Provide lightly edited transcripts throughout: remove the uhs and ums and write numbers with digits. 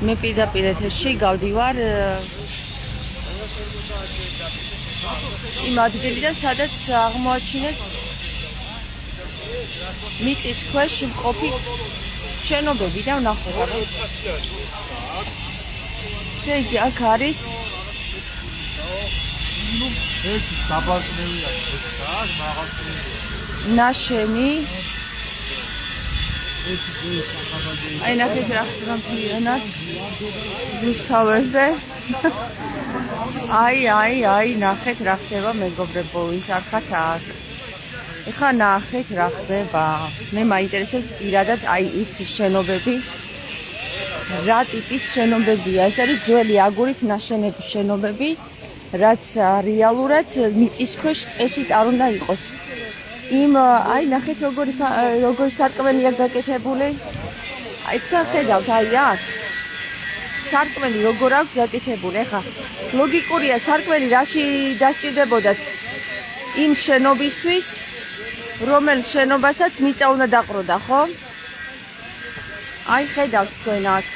მე პირდაპირ ეთერში გავდივარ იმ ადგილიდან, სადაც აღმოაჩინეს მიწის ქვეშ მყოფი შენობები და ვნახოთ. შეიძი აქ არის ეს დაბალწნევია და მაღალწნევია. ნაშენი. აი ნახეთ რა ხდება რუსთავებზე. აი ნახეთ რა ხდება მეგობრებო, ვინც ახლა აქ. ეხლა ნახეთ რა ხდება. მე მაინტერესებს პირადად აი ის შენობები. რა ტიპის შენობებია? ეს არის ძველი აგურით ნაშენები შენობები, რაც რეალურად მიწის ქვეშ წესით არ უნდა იყოს. იმ აი ნახეთ როგორი სარკმელია გაკეთებული. აი თქვენ ხედავთ აი აქ სარკმელი როგორ აქვს გაკეთებული. ეხლა ლოგიკურია სარკმელი რაში დასჭირდებოდათ იმ შენობისთვის, რომელ შენობასაც მიწა უნდა დაყროდა, ხო? აი ხედავთ თქვენ აქ,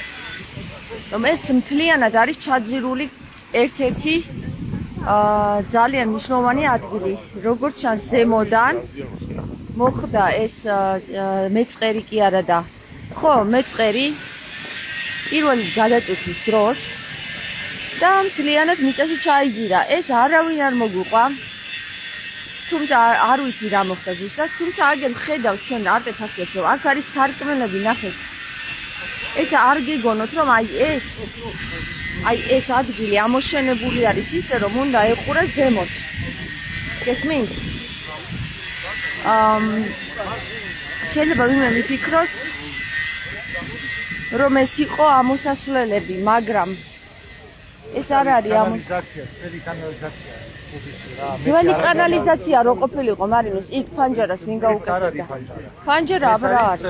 რომ ეს მთლიანად არის ჩაძირული ერთ-ერთი ძალიან მნიშვნელოვანი ადგილი. როგორც ჩანს ზემოდან მოხდა ეს მეწყერი კი არა და ხო, მეწყერი პირველი გადატვირთვის დროს და მთლიანად მიწაში ჩაიძირა. ეს არავინ არ მოგვიყვა. თუმცა არ ვიცი რა მოხდა ზუსტად, თუმცა აგერ ხედავთ ჩვენ არტეფაქტებს, რომ აქ არის სარკმელები, ნახეთ. ეს არ გეგონოთ, რომ აი ეს ადგილი ამოშენებული არის ისე, რომ უნდა ეყურა ზემოთ. გესმით? შეიძლება ვინმე მიფიქროს, რომ ეს იყო ამოსასვლელები, მაგრამ ეს არ არის კანალიზაცია, ძველი კანალიზაცია. ძველი კანალიზაცია რო ყოფილიყო, მარინოს იქ ფანჯარას ვინ გაუკეთებდა? ფანჯარა აბა არის.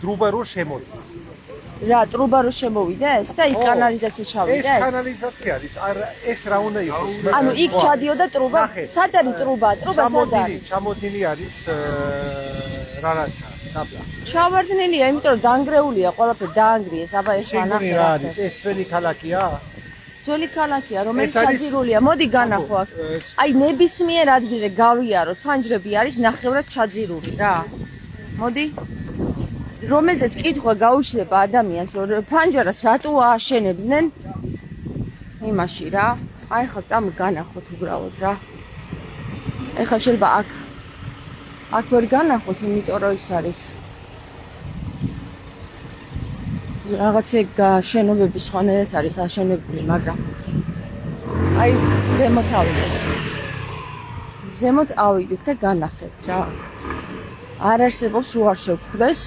დრუბა რო შემოდის. რა, ტრუბა რო შემოვიდეს და იქ კანალიზაცია ჩავიდეს? ეს კანალიზაცია არის, ეს რა უნდა იყოს? ანუ იქ ჩადიოდა ტრუბა. სად არის ტრუბა? ტრუბა სად არის? ჩამოდილი არის რაღაცა, დაბლა. ჩავარდნილია, იმიტომ რომ დაანგრეულია, ყველაფერი დაანგრიეს. აბა ეხლა ნახე რა არის? ეს ძველი ქალაქია? ძველი ქალაქია, რომელიც ჩაძირულია. მოდი განახო აქ. აი ნებისმიერ ადგილზე გავიაროთ, ფანჯრები არის ნახევრად ჩაძირული რა. მოდი. რომელზეც კითხვა გაუჩნდება ადამიანს, რომ ფანჯარას რატო ააშენებდნენ? იმაში რა. აი ხა წამ განახოთ უბრალოდ რა. ეხლა შეიძლება აქ ვერ განახოთ, იმიტომ რომ ის არის რაღაცე შენობები სხვანაირად არის აშენებული, მაგრამ აი ზემოთ ავიდეთ და განახეთ რა. არ არსებობს რო არ შევხვდეს,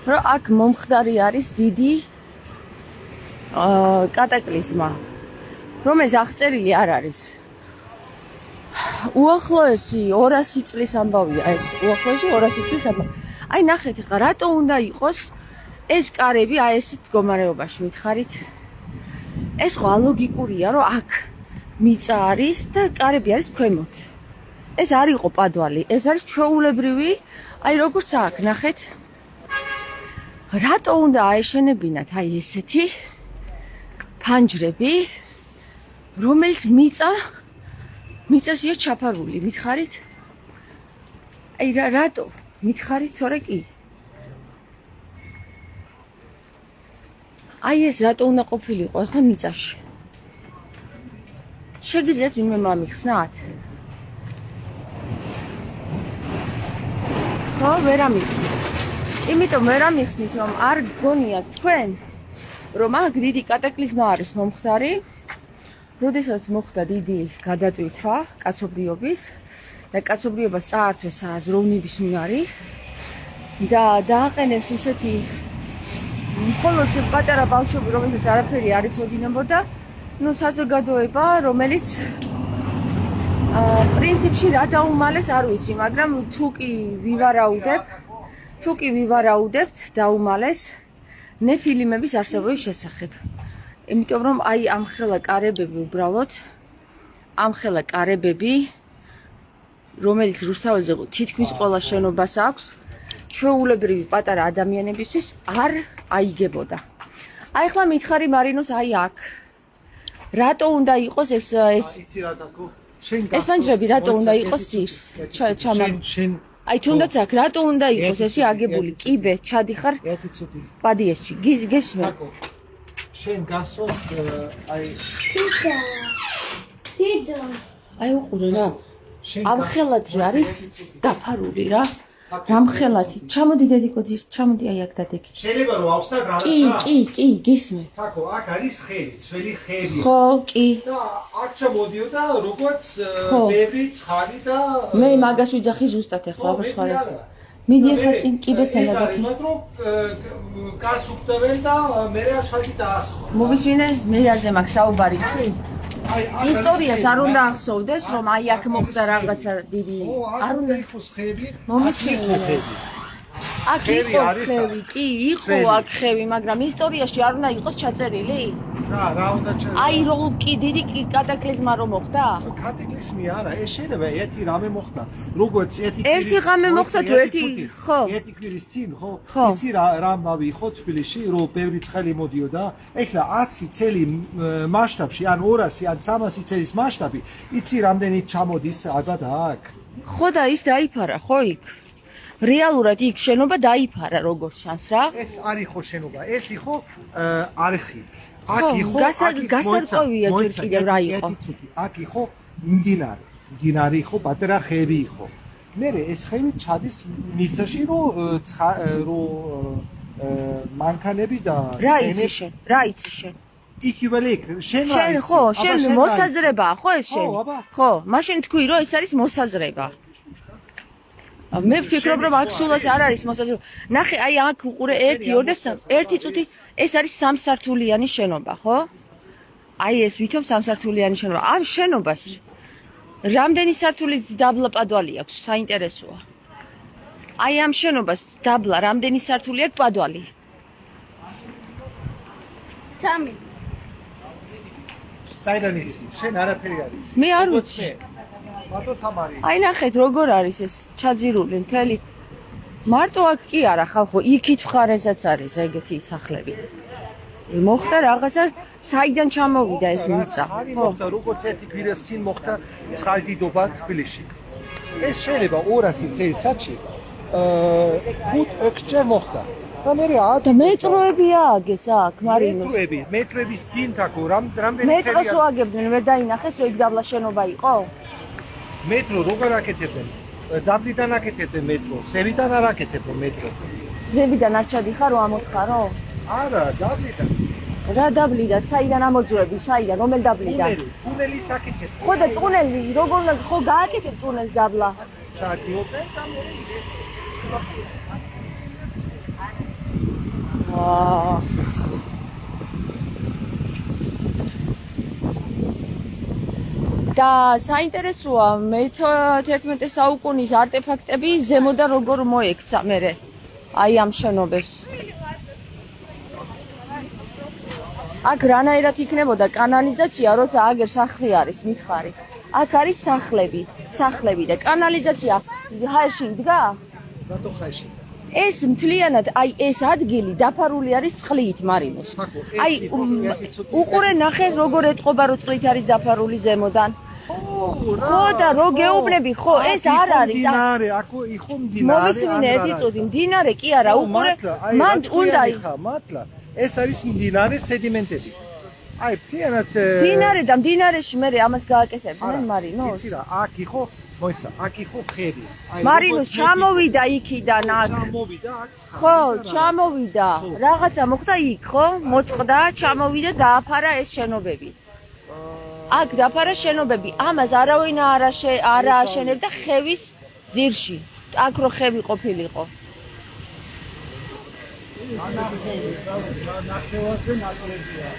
რომ აქ მომხდარი არის დიდი კატაკლიზმა, რომელიც აღწერილი არ არის. უახლოესი 200 წლის ამბავია ეს, უახლოესი 200 წლის ამბავი. აი ნახეთ ხა რატო უნდა იყოს ეს კარები აი ესეთ მდგომარეობაში, მითხარით? ეს ხო ალოგიკურია, რომ აქ მიწა არის და კარები არის ქვემოთ. ეს არ იყო პადვალი, ეს არის ჩვეულებრივი, აი როგორც აქ, ნახეთ. რატო უნდა აეშენებინათ აი ესეთი ფანჯრები, რომელიც მიწაშია ჩაფარული, მითხარით? აი რატო? მითხარით, თორე კი. აი ეს რატო უნდა ყოფილიყო ახლა მიწაში? შეგიძლიათ ვინმე მომიხსნათ? ხო, ვერ ამიხსნით. იმიტომ ვერ ამიხსნით, რომ არ გგონიათ თქვენ, რომ აქ დიდი კატაკლიზმა არის მომხდარი, როდესაც მოხდა დიდი გადატვირთვა კაცობრიობის და კაცობრიობას წაართვეს აზროვნების უნარი და დააყენეს ისეთი მხოლოდ პატარა ბავშვები, რომელსაც არაფერი არ იცოდინებოდა, საზოგადოება, რომელიც პრინციპში რა დაუმალეს არ ვიცი, მაგრამ თუ კი ვივარაუდებთ დაუმალეს ნეფილიმების არსებობის შესახებ. იმიტომ რომ აი ამხელა კარებები, რომელიც რუსთაველზე თითქმის ყველა შენობას აქვს, ჩვეულებრივი პატარა ადამიანებისთვის არ აიგებოდა. აი ახლა მითხარი მარინოს აი აქ. რატო უნდა იყოს ეს იცი რა დაკო? შენ ეს პანჯრები რატო უნდა იყოს ძირს? შენ აი თუნდაც აქ რატო უნდა იყოს ესე აგებული? კიბე, ჩადიხარ ერთი ცოტი. პადიესში. გესმე? დაკო. შენ გასოს აი დედა აი უყურე რა. შენ ამ ხელათი არის დაფარული რა. რამ ხელათი? ჩამოდი დედიკო ძირს, ჩამოდი აი აქ დადექი. შეიძლება რომ ავსტა რაღაცა? კი, გესმე. დაკო, აქ არის ხელი, ძველი ხელი. ხო, კი. და აქ ჩამოდიოდა როგორც ხო. ბევრი ცხარი და მე მაგას ვიძახი ზუსტად ახლა აბა სხვა რას. მიდი ახლა წინ კიბესთან ეს არის, დადექი. მაგრამ გასუფთავენ და მე ასფალტი დაასხვა. მოვისმინე, მე რაზე მაქვს საუბარი, იცი? აი ისტორიას არ უნდა ახსოვდეს, რომ აი აქ მოხდა რაღაცა დიდი. არ უნდა იყოს ხელი. მომისმინე. აქ იყო ხელი. აქ ხევი იყო არის ხევი, აქ. კი, იყო ძველი. აქ ხევი, მაგრამ ისტორიაში არ უნდა იყოს ჩაწერილი? რა უნდა აი რო კი დიდი კატაკლიზმა რომ მოხდა? კატაკლიზმი არა, ეს შეიძლება ერთი რამე მოხდა. როგორც ერთი ღამე მოხდა თუ ერთი, ხო. ერთი კვირის წინ, ხო? ხო. იცი რა ამბავი იყო თბილისში, რომ ბევრი ცხელი მოდიოდა. ეხლა 100 წელი მასშტაბში, ან 200, ან 300 წელის მასშტაბი, იცი რამდენი ჩამოდის ალბათ აქ? ხო და ის დაიფარა, ხო იქ? რეალურად იქ შენობა დაიფარა როგორც ჩანს რა. ეს არ იყო შენობა, ეს იყო არხი. ხო, გასარკვევია ჯერ კიდევ რა იყო. აქ იყო მდინარე. მდინარე იყო, პატარა ხევი იყო. მერე ეს ხევი ჩადის მიწაში, რომ მანქანები და რა იცი შენ? რა იცი შენ? იქიველი შენ რა შენ იცი? ხო, შენ მოსაზრებაა, ხო ეს შენ? ხო, აბა. ხო, მაშინ თქვი რომ ეს არის მოსაზრება. მე ვფიქრობ რომ აქ სულაც არ არის მოსაზრება. ნახე, აი აქ უყურე 1 2 და 3, ერთი წუთი ეს არის 3 სართულიანი შენობა, ხო? აი ეს ვითომ 3 სართულიანი შენობა. ამ შენობას რამდენი სართულით დაბლა პადვალი აქვს? საინტერესოა. აი ამ შენობას დაბლა რამდენი სართული აქვს პადვალი? 3 საიდან იცი? შენ არაფერი არ იცი. მე არ ვიცი. მარტო თამარი. აი ნახეთ როგორ არის ეს ჩაძირული მთელი. მარტო აქ კი არა ხალხო, იქით მხარესაც არის ეგეთი სახლები. მოხდა რაღაცა საიდან ჩამოვიდა ეს მიწა. ხარი მოხდა როგორც ერთი კვირის წინ მოხდა ცხადიდობა თბილისში. ეს შეიძლება 200 წელიწადში 5-6 ჯერ მოხდა. და მე და მეტროები ააგეს აქ მარინოს. მეტროების წინ თაკო რამდენი მეტროს რო აგებდნენ ვერ დაინახეს რომ იქ დაბლა შენობა იყო? მეტრო როგორ აკეთებენ? დაბლიდან აკეთებენ მეტრო, სევიდან არ აკეთებენ მეტრო. ზებიდან არ ჩადიხარო ამოთხარო? არა, დაბლიდან. რა დაბლიდან? საიდან ამოძვრები? საიდან? რომელ დაბლიდან? ტუნელის აკეთებენ. ხო და ტუნელი როგორ უნდა ხო გააკეთებ ტუნელს დაბლა? ჩადიოდნენ და მე და საინტერესოა მე-11 საუკუნის არტეფაქტები ზემოდან როგორ მოექცა მერე აი ამ შენობებს. აქ რანაირად იქნებოდა კანალიზაცია, როცა აგერ სახლი არის, მითხარი. აქ არის სახლები და კანალიზაცია ჰაერში იდგა? რატო ხაერში? ეს მთლიანად აი ეს ადგილი დაფარული არის წყლით მარინოს. აი უყურე ნახე როგორ ეტყობა რომ წყლით არის დაფარული ზემოდან. ხო და რო გეუბნები ხო ეს არ არის. მდინარე, აქ იყო მდინარე. მომისმინე ერთი წუთი მდინარე კი არა უყურე მან უნდა მართლა ეს არის მდინარე სედიმენტები. აი მთლიანად მდინარე და მდინარეში მე ამას გააკეთებდნენ მარინოს. იცი რა აქ იყო მოიცა აქ იყო ხევი. მარინოს ჩამოვიდა იქიდან აქ. ჩამოვიდა აქ ცხარი. ხო, ჩამოვიდა. რაღაცა მოხდა იქ, ხო? მოწყდა, ჩამოვიდა, დააფარა ეს შენობები. აქ დააფარა შენობები. ამას არავინ არ აშენებდა ხევის ძირში. აქ რო ხევი ყოფილიყო. ნახევარზე ნაკლებია.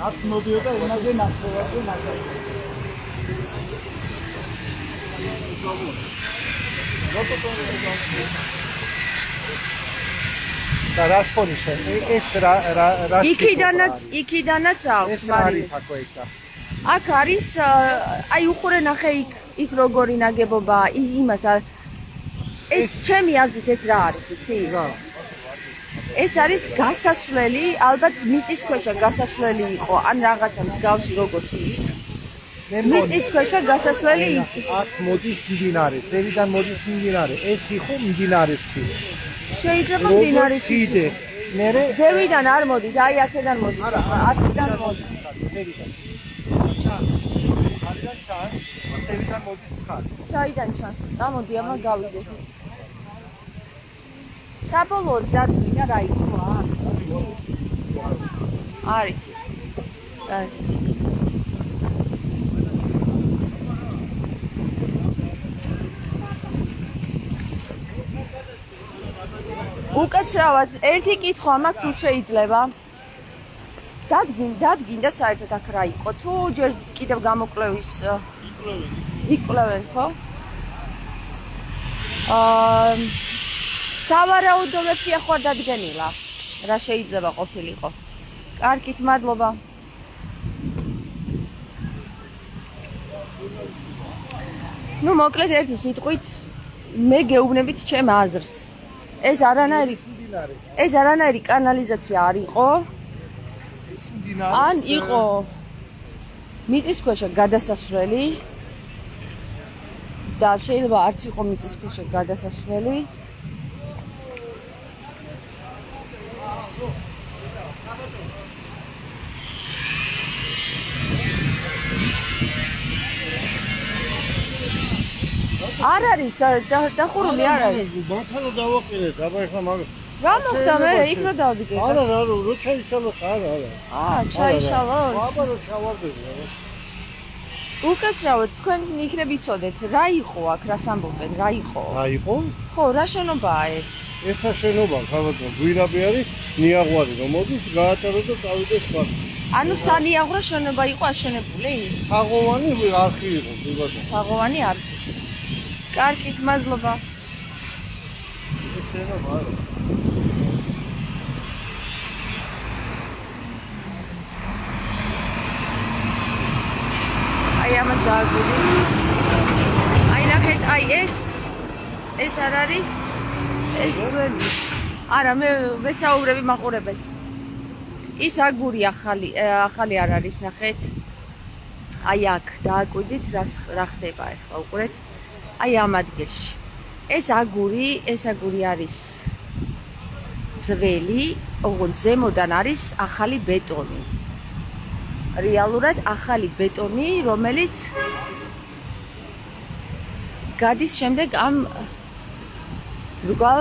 აქ მოდიოდა იმაზე ნახევარზე ნაკლებია. და რა სპონი შენ? ეს რა იქიდანაც აქვს მარინოს. აქ არის აი უყურე ნახე იქ როგორი ნაგებობა იმას ეს ჩემი აზრით ეს რა არის, იცი? ეს არის გასასვლელი, ალბათ მიწისქვეშა გასასვლელი იყო, ან რაღაცა მსგავსი როგორც იქ. მიწისქვეშა გასასვლელი იქ. აქ მოდის მდინარე, ზევიდან მოდის მდინარე. ეს იყო მდინარისთვის. შეიძლება მდინარის ხიდე. მერე ზევიდან არ მოდის, აი აქედან მოდის. აქედან მოდის. ზევიდან. ხალიდან ჩანს, ზევიდან მოდის ცხარი. საიდან ჩანს? წამოდი, ამა გავიდე. საბოლოოდ დადგინდა რა იყო აქ? არის. უკაცრავად ერთი კითხვა მაქვს თუ შეიძლება. დადგინდა საერთოდ აქ რა იყო? თუ ჯერ კიდევ გამოკვლევის იკვლევენ, ხო? სავარაუდო ვერსია ხო არ დადგენილა? რა შეიძლება ყოფილიყო? კარგით, მადლობა. ნუ მოკლედ ერთი სიტყვით მე გეუბნებით ჩემ აზრს. ეს არანაირი კანალიზაცია არ იყო. ან იყო მიწისქვეშა გადასასვლელი და შეიძლება არც იყო მიწისქვეშა გადასასვლელი. არ არის დახურული არ არის. მანქანა დავაყირეთ, აბა ეხლა მაგ რა მოხდა მე იქ რო დავდიგე? არა, რო ჩაიშალოს, არა. ჩაიშალოს. აბა რო ჩავარდები. უკაცრავად თქვენ იქნებ იცოდეთ რა იყო აქ, რას ამბობენ, რა იყო? რა იყო? ხო, რა შენობაა ეს? ეს შენობა, ხალხო, გვირაბი არის, ნიაღვარი რომ მოდის, გაატარო და წავიდეს სხვა. ანუ სანიაღვრა შენობა იყო აშენებული? თაღოვანი არხი იყო, ბიბატო. თაღოვანი არხი. კარგით, მადლობა. ეს შენობა არა. აი ამას დააგვიდი. აი ნახეთ, აი ეს არ არის? ეს ძველი. არა, მე ვესაუბრები მაყურებელს. ის აგური ახალი არ არის, ნახეთ. აი აქ დააკვირდით რა ხდება ახლა უყურეთ. აი ამ ადგილში. ეს აგური არის ძველი, ოღონდ ზემოდან არის ახალი ბეტონი. რეალურად ახალი ბეტონი, რომელიც გადის შემდეგ ამ რგვალ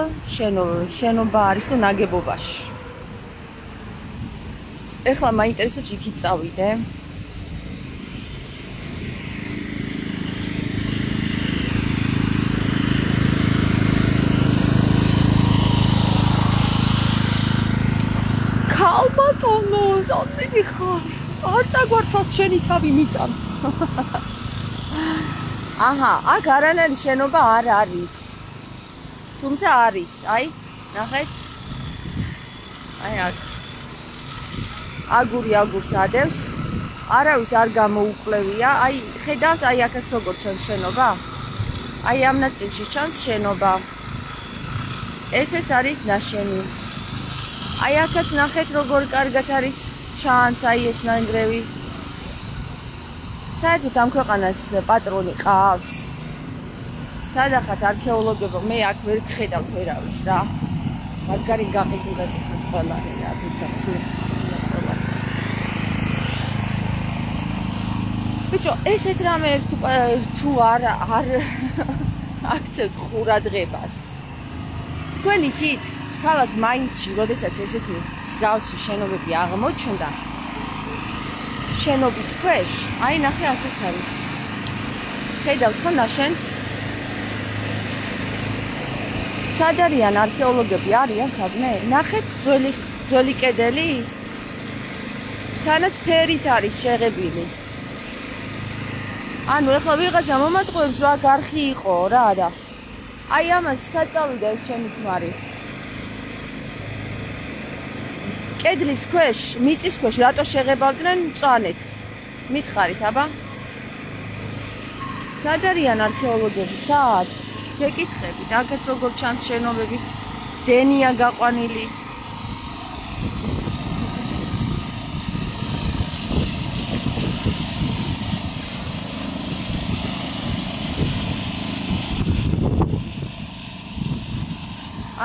შენობა არის თუ ნაგებობაში. ეხლა მაინტერესებს იქით წავიდე. ქალბატონო, ზონდები ხარ. არ წაგვართვას შენი თავი მიწამ. აჰა, აქ არანაირი შენობა არ არის. თუმცა არის, აი, ნახეთ. აი აქ. აგურს ადევს. არავის არ გამოუკლევია. აი, ხედავთ, აი აქაც როგორ ჩანს შენობა? აი ამ ნაწილში ჩანს შენობა. ესეც არის ნაშენი. აი აქაც ნახეთ როგორ კარგად არის ჩანს აი ეს ნანგრევი. საერთოდ ამ ქვეყანას პატრონი ყავს. სადახათ არქეოლოგებო, მე აქ ვერ გხედავთ ვერავის რა. მაგარი გაყიდულად ყველა რა აფიქაცია. ბიჭო, ესეთ რამეებს თუ არ აქცევთ ყურადღებას. თქვენ იცით? ქალაქ მაინცში, როდესაც ესეთი მსგავსი შენობები აღმოჩნდა, შენობის ქვეშ, აი ნახე აქ ეს არის. ხედავთ ხო ნაშენს? სად არიან არქეოლოგები? არიან სადმე? ნახეთ ძველი კედელი. თანაც ფერით არის შეღებილი. ანუ ეხლა ვიღაცა მომატყუებს რა გარხი იყო რა და აი ამას საწავიდა ეს ჩემი თმარი. კედლის ქვეშ, მიწის ქვეშ რატო შეღებავდნენ მწვანეთს? მითხარით, აბა? სად არიან არქეოლოგები? სად? გეკითხებით, აქაც როგორ ჩანს შენობები, დენია გაყვანილი.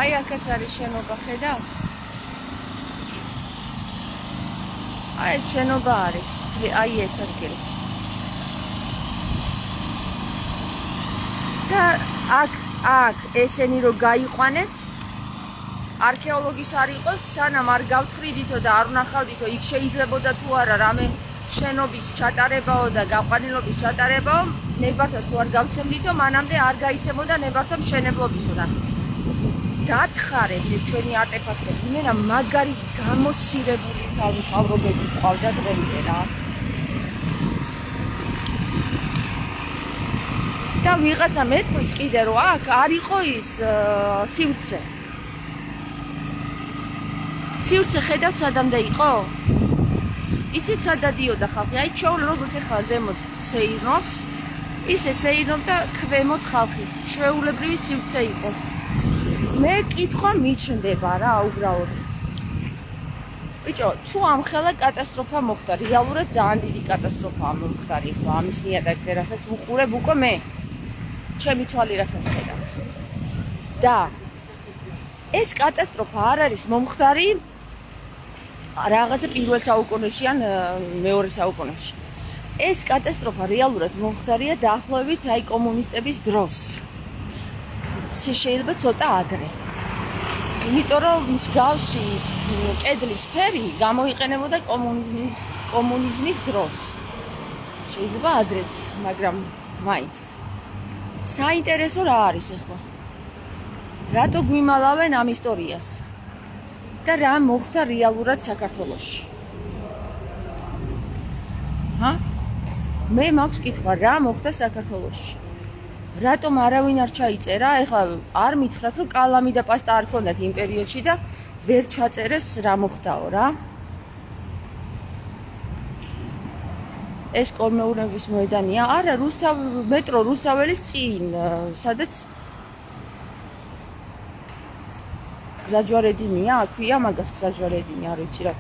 აი აქაც არის შენობა, ხედავთ? აი ეს შენობა არის, აი ეს ადგილი. და აქ ესენი რო გაიყვანეს, არქეოლოგის არ იყოს, სანამ არ გავთხრიდითო და არ ვნახავდითო, იქ შეიძლებოდა თუ არა რამე შენობის ჩატარებაო და გაყვანილობის ჩატარებაო, ნებართვას თუ არ გავცემდითო, მანამდე არ გაიცემოდა ნებართვა მშენებლობისო და გათხარეს ეს ჩვენი არტეფაქტები. იმენა მაგარი გამოსირებული თავმოყრობები ყავდა დღემდე რა. და ვიღაცა მეტყვის კიდე რომ აქ არ იყო ის სივრცე. სივრცე ხედავთ სადამდე იყო? იცით სად დადიოდა ხალხი? აი ჩაულ როგორც ახლა ზემოთ სეირნობს, ისე სეირნობდა ქვემოთ ხალხი. ჩვეულებრივი სივრცე იყო. მე კითხვა მიჩნდება რა უბრალოდ. ბიჭო, თუ ამხელა კატასტროფა მოხდა, რეალურად ძალიან დიდი კატასტროფაა მომხდარი ხო ამის ნიადაგზე, რასაც ვუყურებ უკვე მე. ჩემი თვალი რასაც ხედავს. და ეს კატასტროფა არ არის მომხდარი რაღაცა პირველ საუკუნეში ან მეორე საუკუნეში. ეს კატასტროფა რეალურად მომხდარია დაახლოებით აი კომუნისტების დროს. შეიძლება ცოტა ადრე. იმიტომ რომ მსგავსი კედლის ფერი გამოიყენებოდა კომუნიზმის დროს. შეიძლება ადრეც, მაგრამ მაინც. საინტერესო რა არის ახლა? რატო გვიმალავენ ამ ისტორიას? და რა მოხდა რეალურად საქართველოში? მე მაქვს კითხვა, რა მოხდა საქართველოში? რატომ არავინ არ ჩაიწერა? ეხლა არ მითხრათ, რომ კალამი და პასტა არ ქონდათ იმ პერიოდში და ვერ ჩაწერეს რა მოხდაო რა. ეს კოლმეურნეობის მოედანია? არა, მეტრო რუსთაველის წინ, სადაც გზაჯვარედინია, აქვია მაგას გზაჯვარედინი, არ ვიცი რა.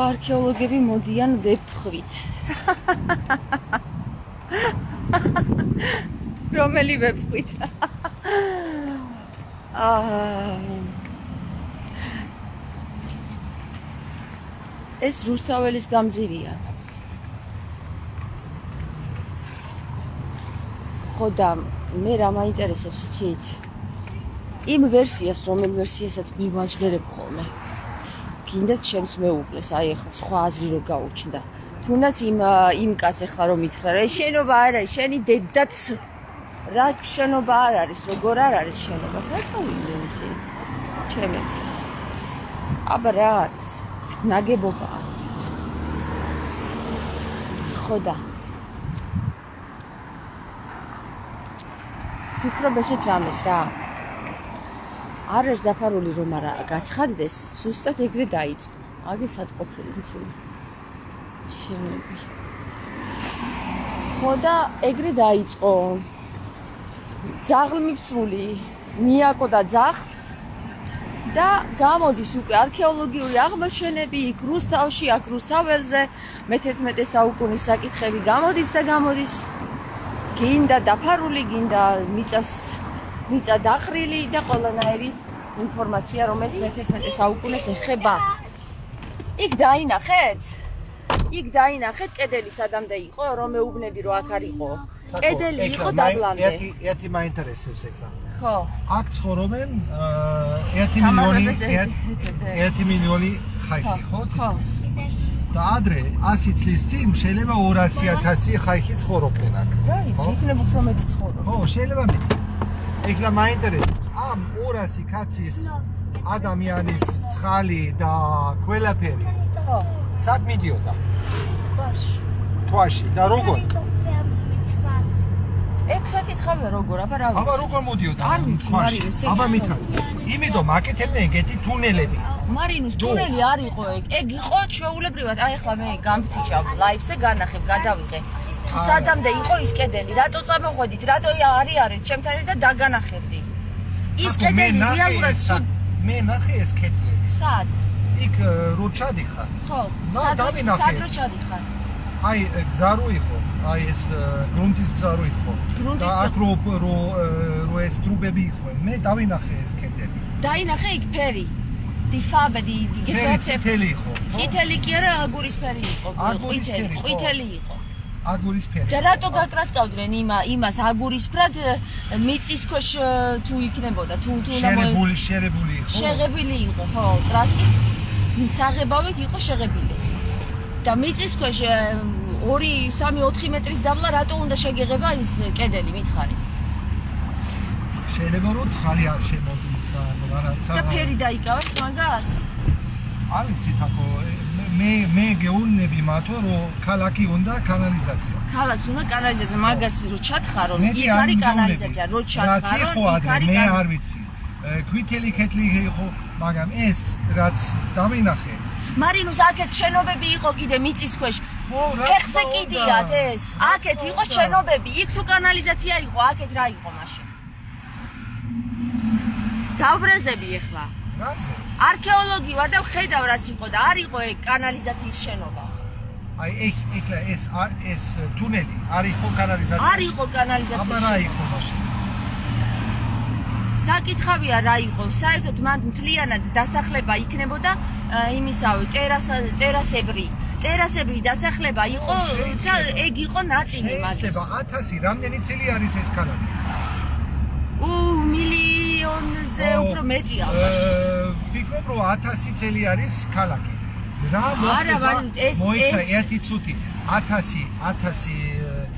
არქეოლოგები მოდიან ვებხვით. რომელი ვებხვით? ეს რუსთაველის გამზირია. ხო და მე რა მაინტერესებს იცით? იმ ვერსიას, რომელ ვერსიასაც მივაჟღერებ ხოლმე. გინდათ ჩემს მეუღლეს, აი ახლა სხვა აზრი რო გაუჩნდა. თუნდაც იმ კაცს ახლა რომ მითხრა, რა შენობა არ არის, შენი დედაც რა შენობა არ არის, როგორ არ არის შენობა, საწავიდნენ ისინი. ჩემი. აბა რა არის? ნაგებობაა. ხო და ვფიქრობ ესეთ რამეს რა. არ არის დაფარული რომ არა გაცხადდეს, ზუსტად ეგრე დაიწყო. აგესაც ყოფილი თული. შემები. ხო და ეგრე დაიწყო. ძაღლმიფსული მიაკო და ძაღლს და გამოდის უკვე არქეოლოგიური აღმოჩენები იქ რუსთავში, აქ რუსთაველზე მე-11 საუკუნის საკითხები გამოდის და გამოდის. გინდა დაფარული, გინდა მიწა დახრილი და ყველანაირი ინფორმაცია, რომელიც მე-11 საუკუნეს ეხება. იქ დაინახეთ, კედელი სადამდე იყო, რომ მეუბნები რომ აქ არ იყო. კედელი იყო დაბლამდე. ერთი მაინტერესებს ეხლა. ხო. აქ ცხოვრობენ 1 მილიონი ხაიხი, ხო? ხო. და ადრე 100 წლის წინ შეიძლება 200,000 ხაიხი ცხოვრობდნენ აქ. რა იცი, იქნებ უფრო მეტი ცხოვრობ. ხო, შეიძლება მეტი. ეხლა მაინტერესებს, ამ 200 კაცის ადამიანის ცხალი და ყველაფერი. ხო. სად მიდიოდა? თვაში. და როგორ? ეგ საკითხავია როგორ, აბა რა ვიცი. აბა როგორ მოდიოდა? არ ვიცი, მარინოს. აბა მითხრა. იმიტომ აკეთებდნენ ეგეთი თუნელები. მარინოს თუნელი არ იყო ეგ. ეგ იყო ჩვეულებრივად, აი ახლა მე გამვთიშავ ლაივზე განახებ, გადავიღე. თუ სადამდე იყო ის კედელი, რატო წამოხვედით, რატო არის ჩემთან ერთად დაგანახებდი. ის კედელი რეალურად მე ნახე ეს კედლები. სად? იქ რო ჩადიხარ. ხო, სად რო ჩადიხარ? აი გზა რო იყო, აი ეს გრუნტის გზა რო იყო. და აქ რო ეს ტრუბები იყო. მე დავინახე ეს კედელი. დაინახე იქ ფერი. Die Farbe, die Gefärbte. წითელი იყო. წითელი კი არა, აგურის ფერი იყო. ყვითელი იყო. აგურის ფერი. და რატო გაკრასკავდნენ იმას აგურისფრად მიწის ქვეშ თუ იქნებოდა თუ შერებული იყო. შეღებილი იყო, ხო, ტრასკი საღებავით იყო შეღებილი. და მიწის ქვეშ 2, 3, 4 მეტრის დაბლა რატო უნდა შეგეღება ის კედელი მითხარი? შეიძლება რომ ცხარი არ შემოდის რაღაცა. და ფერი დაიკავებს მაგას? არ ვიცი თქო მე გეუბნები მათო რომ ქალაქი უნდა კანალიზაცია. ქალაქს უნდა კანალიზაცია, მაგას რო ჩათხარონ, იქ არის კანალიზაცია, რო ჩათხარონ, იქ არის მე არ ვიცი. ქვითელი კედლი იყო, მაგრამ ეს რაც დავინახე. მარინუს აქეთ შენობები იყო კიდე მიწის ქვეშ. ფეხზე კიდიათ ეს. აქეთ იყო შენობები, იქ თუ კანალიზაცია იყო, აქეთ რა იყო მაშინ? დავბრეზები ახლა. რაზე? არქეოლოგი ვარ და ვხედავ რაც იყო და არ იყო ეგ კანალიზაციის შენობა. აი ეხლა ეს თუნელი არ იყო კანალიზაცია. არ იყო კანალიზაცია. აბა რა იყო მაშინ? საკითხავია რა იყო. საერთოდ მან მთლიანად დასახლება იქნებოდა იმისავე ტერასებრი დასახლება იყო და ეგ იყო ნაწილი მაგის. შეიძლება 1000 რამდენი წელი არის ეს ქალაქი? მილიონზე უფრო მეტია. ვფიქრობ რომ 1000 წელი არის ქალაქი. რა მოხდება? მოიცა ერთი წუთი 1000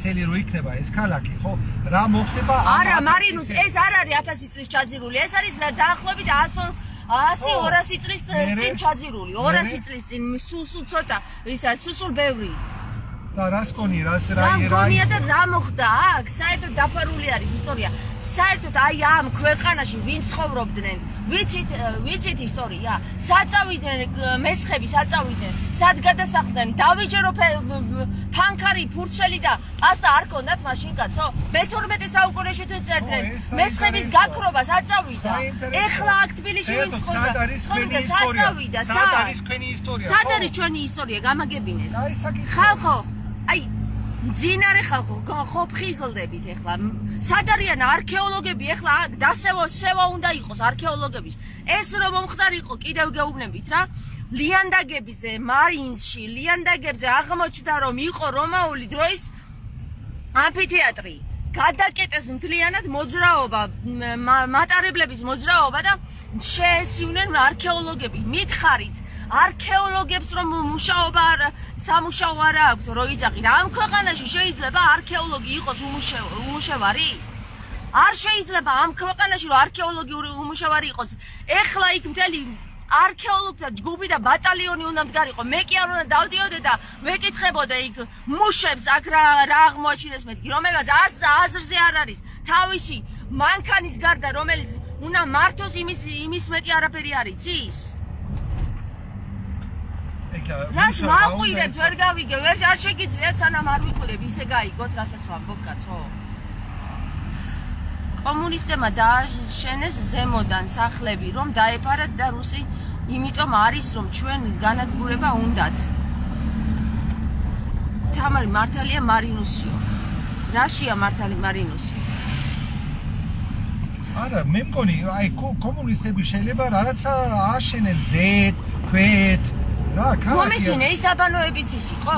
წელი რო იქნება ეს ქალაქი, ხო? რა მოხდება? არა, მარინუს, ეს არ არის 1000 წლის ჩაძირული. ეს არის დაახლოებით 100-200 წლის წინ ჩაძირული. 200 წლის წინ სულ ცოტა, ისა სულ ბევრი. და რას კონი რა გონია და რა მოხდა აქ? საერთოდ დაფარული არის ისტორია. საერთოდ აი ამ ქვეყანაში ვინ ცხოვრობდნენ? ვიცით ისტორია? საწავიდნენ მესხები, საწავიდნენ. სად გადასახლდნენ? დავიჯერო ფანქარი, ფურცელი და პასტა არ ქონდათ მაშინ კაცო? მე-12 საუკუნეში თუ წერდნენ მესხების გაქრობა საწავიდა. ეხლა აქ თბილისში ვინ ცხოვრობდა? საწავიდა, სად არის თქვენი ისტორია? სად არის ჩვენი ისტორია? გამაგებინეთ. ხალხო აი ძინარე ხალხო ხო ფხიზლდებით ახლა სად არიან არქეოლოგები ახლა დასევა უნდა იყოს არქეოლოგების ეს რომ მომხდარიყო კიდევ გეუბნებით რა ლიანდაგებზე მარინსში ლიანდაგებზე აღმოჩნდა რომ იყო რომაული დროის ამფითეატრი გადაკეტეს მთლიანად მოძრაობა მატარებლების მოძრაობა და შეესივნენ არქეოლოგები მითხარით არქეოლოგებს რომ სამუშაო არ აქვთ რო იძახით ამ ქვეყანაში შეიძლება არქეოლოგი იყოს უმუშევარი არ შეიძლება ამ ქვეყანაში რომ არქეოლოგიური უმუშევარი იყოს ეხლა იქ მთელი არქეოლოგთა ჯგუფი და ბატალიონი უნდა მდგარიყო მე კი არ უნდა დავდიოდე და ვეკითხებოდე იქ მუშებს აქ რა აღმოაჩინეს მეთქი რომელსაც აზრზე არ არის თავისი მანქანის გარდა რომელიც უნდა მართოს იმის მეტი არაფერი არ იცის რას მაყვირებთ ვერ გავიგე ვერ არ შეგიძლიათ სანამ არ ვიყურებ ისე გაიგოთ რასაც ვამბობ კაცო კომუნისტებმა დააშენეს ზემოდან სახლები რომ დაეფარათ და რუსი იმიტომ არის რომ ჩვენ განადგურება უნდათ თამარი მართალია მარინუსიო რაშია მართალი მარინუსი არა მე მგონი აი კომუნისტები შეიძლება რაღაცა აშენენ ზეთ ქვეთ რა კაცი მომესვინე ის აბანოებიც ის იყო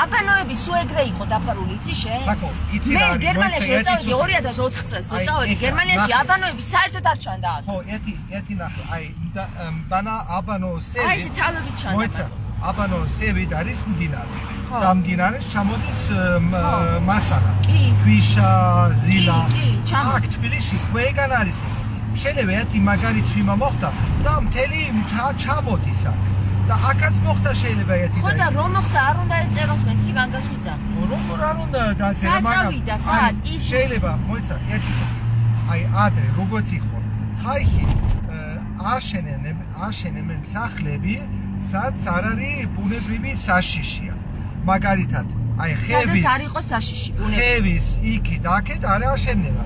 აბანოები სულ ეგრე იყო დაფარული იცი შენ აკო იცი რა მე გერმანიაში ეწავედი 2004 წელს ეწავედი გერმანიაში აბანოები საერთოდ არ ჩანდა აქ ხო ერთი ნახე აი დანა აბანოსები აი ეს თავები ჩანდა მოიცა აბანოსები არის მდინარე და მდინარეს ჩამოდის მასალა ქვიშა ზილა აქ თბილისში ყველგან არის შეიძლება ერთი მაგარი წვიმა მოხდა და მთელი ჩამოდის აქ და აქაც მოხდა შეიძლება ერთი ხო და რომ მოხდა არ უნდა ეწეროს მეთქი მაგას უძახი რომ არ უნდა დაწერა საწავიდა სად ის შეიძლება მოიცა ერთი აი ადრე როგორც იყო ხაიხი აშენებენ სახლები სადაც არ არის ბუნებრივი საშიშია მაგალითად აი სადაც არ იყოს საშიში ბუნები. ხევის იქით აქეთ არ აშენდება.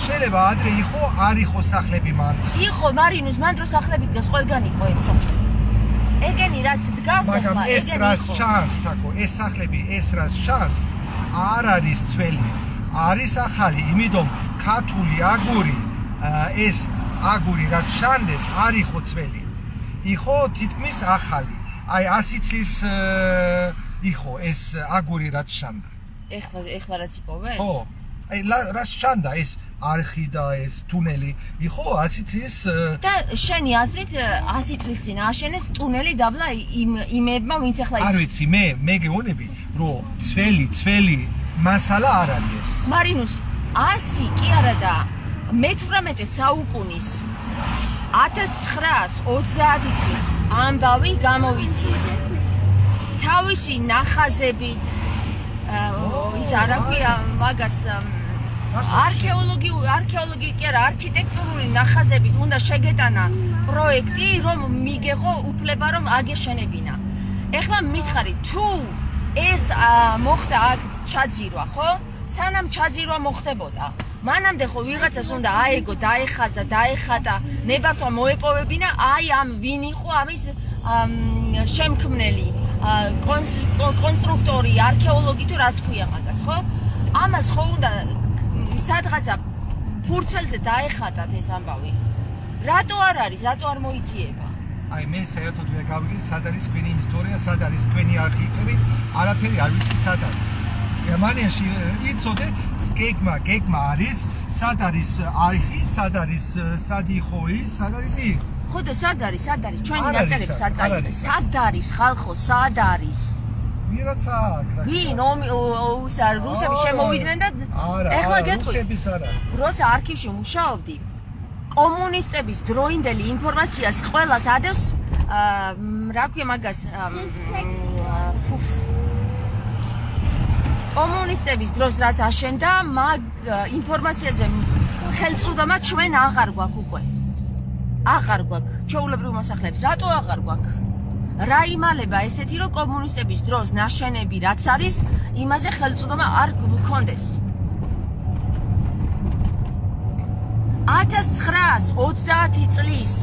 შეიძლება ადრე არ იყოს სახლები მან. იყო მარინუს მან დროს სახლები დგას ყველგან იყო ეს სახლები. ეგენი რაც დგას ახლა მაგრამ ეს ეგენი რას იყო. ჩანს, თქო, ეს სახლები ეს რას ჩანს, არ არის ძველი. არის ახალი, იმიტომ ქართული აგური ეს აგური რაც ჩანდეს არ იყო ძველი. იყო თითქმის ახალი. აი 100 წლის იყო ეს აგური რაც ჩანდა. ეხლა რაც იპოვეს? ხო. აი რაც ჩანდა ეს არხი და ეს თუნელი იყო 100 წლის და შენი აზრით 100 წლის წინ აშენეს ტუნელი დაბლა იმებმა ვინც ახლა არ ვიცი მე გეუბნები რომ ძველი მასალა არ არის ეს. მარინუს 100 კი არა და მე-18 საუკუნის 1930 წლის ამბავი გამოვიძიეს. თავისი ნახაზებით ის არა ქვია მაგას არქეოლოგი კი არა არქიტექტურული ნახაზებით უნდა შეგეტანა პროექტი რომ მიგეღო უფლება რომ აგეშენებინა. ეხლა მითხარი თუ ეს მოხდა აქ ჩაძირვა ხო? სანამ ჩაძირვა მოხდებოდა მანამდე ხო ვიღაცას უნდა აეგო დაეხაზა დაეხატა ნებართვა მოეპოვებინა აი ამ ვინ იყო ამის შემქმნელი კონსტრუქტორი არქეოლოგი თუ რაც ქვია მაგას ხო? ამას ხო უნდა სადღაცა ფურცელზე დაეხატათ ეს ამბავი. რატო არ არის? რატო არ მოიძიება? აი მე საერთოდ ვერ გავიგე სად არის თქვენი ისტორია, სად არის თქვენი არქივები, არაფერი არ ვიცი სად არის. გერმანიაში იცოდე გეგმა არის, სად არის არხი, სად არის სად იყო ის, სად არის ის. ხო და სად არის? ჩვენი ნაწერები სად წაიღეს? სად არის ხალხო? სად არის? ვიღაცა აქ. ვინ რუსები შემოვიდნენ და ეხლა გეტყვი. რუსების არა. როცა არქივში მუშაობდი, კომუნისტების დროინდელი ინფორმაციას ყველას ადევს რა ქვია მაგას კომუნისტების დროს რაც აშენდა მაგ ინფორმაციაზე ხელწუდება ჩვენ აღარ გვაქვს უკვე. აღარ გვაქვს ჩვეულებრივ მოსახლეებს. რატო აღარ გვაქვს? რა იმალება ესეთი რომ კომუნისტების დროს ნაშენები რაც არის იმაზე ხელწუდება არ გქონდეს. 1930 წლის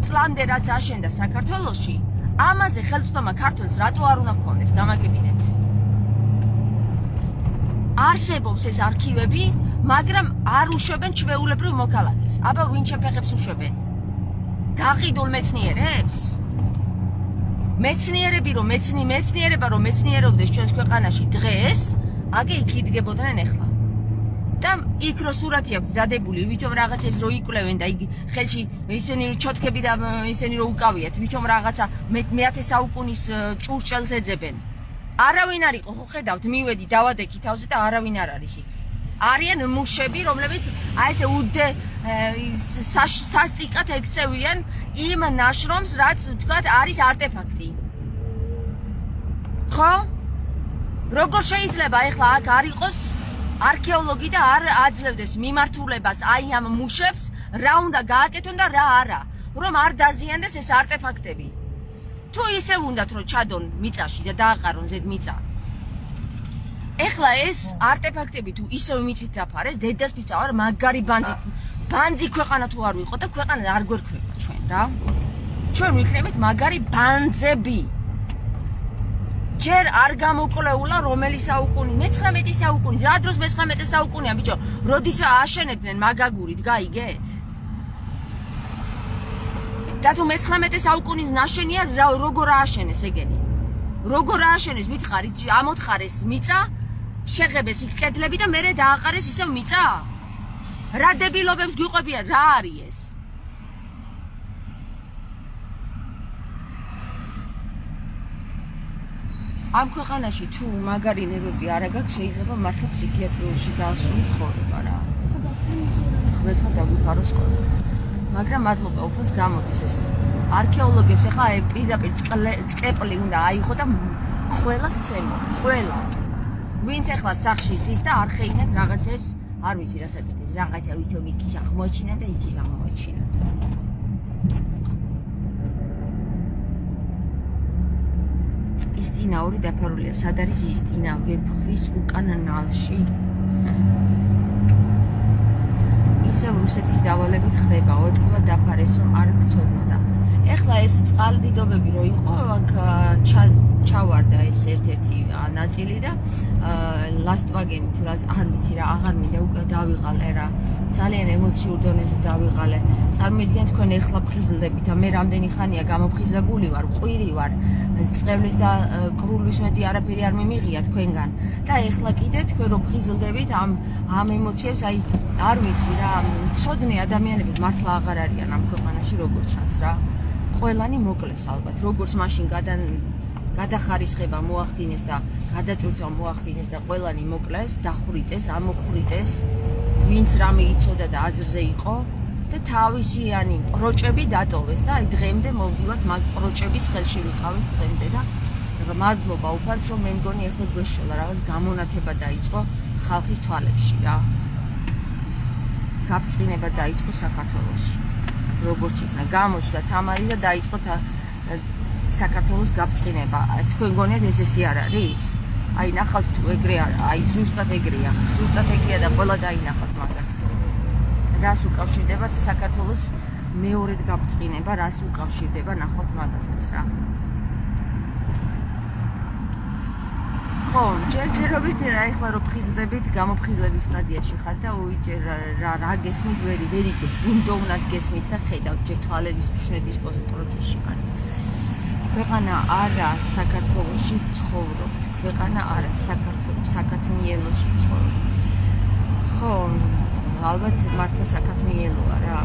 წლამდე რაც აშენდა საქართველოში ამაზე ხელწუდება ქართულს რატო არ უნდა გქონდეს გამაგებინეთ. არსებობს ეს არქივები, მაგრამ არ უშვებენ ჩვეულებრივ მოქალაქეს. აბა ვინ შეფეხებს უშვებენ? გაყიდულ მეცნიერებს? მეცნიერები რომ მეცნიერება რომ მეცნიერობდეს ჩვენს ქვეყანაში დღეს, აგე იქ იდგებოდნენ ახლა. და იქ რო სურათი აქვს დადებული, ვითომ რაღაცებს რო იკვლევენ და იგი ხელში ისინი რო ჩოთქები და ისინი რო უკავიათ, ვითომ რაღაცა მე-10 საუკუნის ჭურჭელს ეძებენ. არავინ არ იყო, ხო ხედავთ, მივედი დავადექი თავზე და არავინ არ არის იქ. არიან მუშები, რომლებიც აი ესე უდე სასტიკად ექცევიან იმ ნაშრომს, რაც თქვათ არის არტეფაქტი. ხო? როგორ შეიძლება ახლა აქ არ იყოს არქეოლოგი და არ აძლევდეს მიმართულებას აი ამ მუშებს, რა უნდა გააკეთონ და რა არა, რომ არ დაზიანდეს ეს არტეფაქტები. თუ ისევ უნდათ რომ ჩადონ მიწაში და დააყარონ ზედ მიწა. ეხლა ეს არტეფაქტები თუ ისევ მიწით დაფარეს, დედას მიწა მაგარი ბანძი ქვეყანა თუ არ ვიყო და ქვეყანა არ გვერქვება ჩვენ რა. ჩვენ ვიქნებით მაგარი ბანძები. ჯერ არ გამოკვლეულა რომელი საუკუნი, მე-19 საუკუნის, რა დროს მე-19 საუკუნია ბიჭო, როდის აშენებდნენ მაგაგურით, გაიგეთ? და თუ მე-19 საუკუნის ნაშენია, როგორ ააშენეს ეგენი? როგორ ააშენეს, მითხარით, ამოთხარეს მიწა, შეღებეს იქ კედლები და მერე დააყარეს ისევ მიწა? რა დებილობებს გვიყვებიან, რა არის ეს? ამ ქვეყანაში თუ მაგარი ნერვები არ აქვს, შეიძლება მართლა ფსიქიატრიაში დაასრულო ცხოვრება რა. ხმეთმა დაგვიფაროს ყველა. მაგრამ მადლობა, უფალს გამოდის ეს არქეოლოგებს ახლა პირდაპირ წყეპლი უნდა აიღო და ყველას ცემო, ყველა. ვინც ახლა სახში ზის და არ ხეინათ რაღაცებს, არ ვიცი რა საკეთებს, რაღაცა ვითომ იქის აღმოაჩინა და იქის აღმოაჩინა. აქინაური დაფარულია. სად არის ის ტინა ვეფხვის უკან ნალში? ისევ რუსეთის დავალებით ხდება, ოტყვა დაფარეს რომ არ გწოდნოდა. ეხლა ეს წყალდიდობები რო იყო, აქ ჩავარდა ეს ერთ-ერთი ნაწილი და ლასტვაგენი თუ რაც არ ვიცი რა, აღარ მინდა უკვე დავიღალე რა. ძალიან ემოციურ დონეზე დავიღალე. წარმოიდგინეთ თქვენ ეხლა ფხიზლდებით და მე რამდენი ხანია გამოფხიზლებული ვარ, ყვირი ვარ, წყევლის და კრულის მეტი არაფერი არ მიმიღია თქვენგან. და ეხლა კიდე თქვენ რო ფხიზლდებით ამ ემოციებს, აი არ ვიცი რა, ცოდნე ადამიანები მართლა აღარ არიან ამ ქვეყანაში როგორც ჩანს რა. ყველანი მოკლეს ალბათ, როგორც მაშინ გადახარისხება მოახდინეს და გადატვირთვა მოახდინეს და ყველანი მოკლეს, დახვრიტეს, ამოხვრიტეს, ვინც რამე იცოდა და აზრზე იყო და თავისიანი პროჭები დატოვეს და აი დღემდე მოვდივართ მაგ პროჭების ხელში ვიყავით დღემდე და მადლობა უფალს რომ მე მგონი ეხლა გვეშოლა რაღაც გამონათება დაიწყო ხალხის თვალებში რა. გაბწყინება დაიწყო საქართველოში. როგორც იქნა გამოჩნდა თამარი და დაიწყო საქართველოს გაბწყინება. თქვენ გონიათ ესე არ არის? აი ნახავთ თუ ეგრე არა, აი ზუსტად ეგრეა. ზუსტად ეგრეა და ყველა დაინახავთ მაგას. რას უკავშირდებათ საქართველოს მეორედ გაბწყინება, რას უკავშირდება ნახავთ მაგასაც რა. ხო, ჯერჯერობით ახლა რო ფხიზლდებით, გამოფხიზლების სტადიაში ხარ და უიჯერ რა გესმით, ვერ იგებ, ბუნდოვნად გესმით და ხედავთ ჯერ თვალების მშნეთის პროცესში ხარ. ქვეყანა არა საქართველოში ცხოვრობთ, ქვეყანა არა საქართველოში ცხოვრობთ. ხო, ალბათ მართლა საქართველოა რა.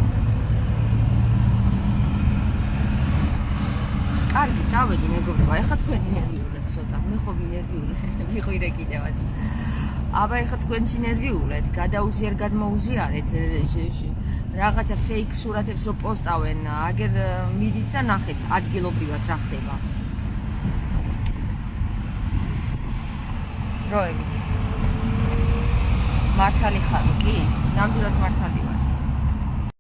კარგი, წავედი მეგობრებო, ეხლა თქვენი ნერვიულეთ ცოტა, მე ხო ვიყვირე კიდევაც. აბა ეხლა თქვენც ნერვიულეთ, გადაუზიარ გადმოუზიარეთ რაღაცა ფეიქ სურათებს რო პოსტავენ, აგერ მიდით და ნახეთ ადგილობრივად რა ხდება. დროებით. მართალი ხარ კი? ნამდვილად მართალი ვარ.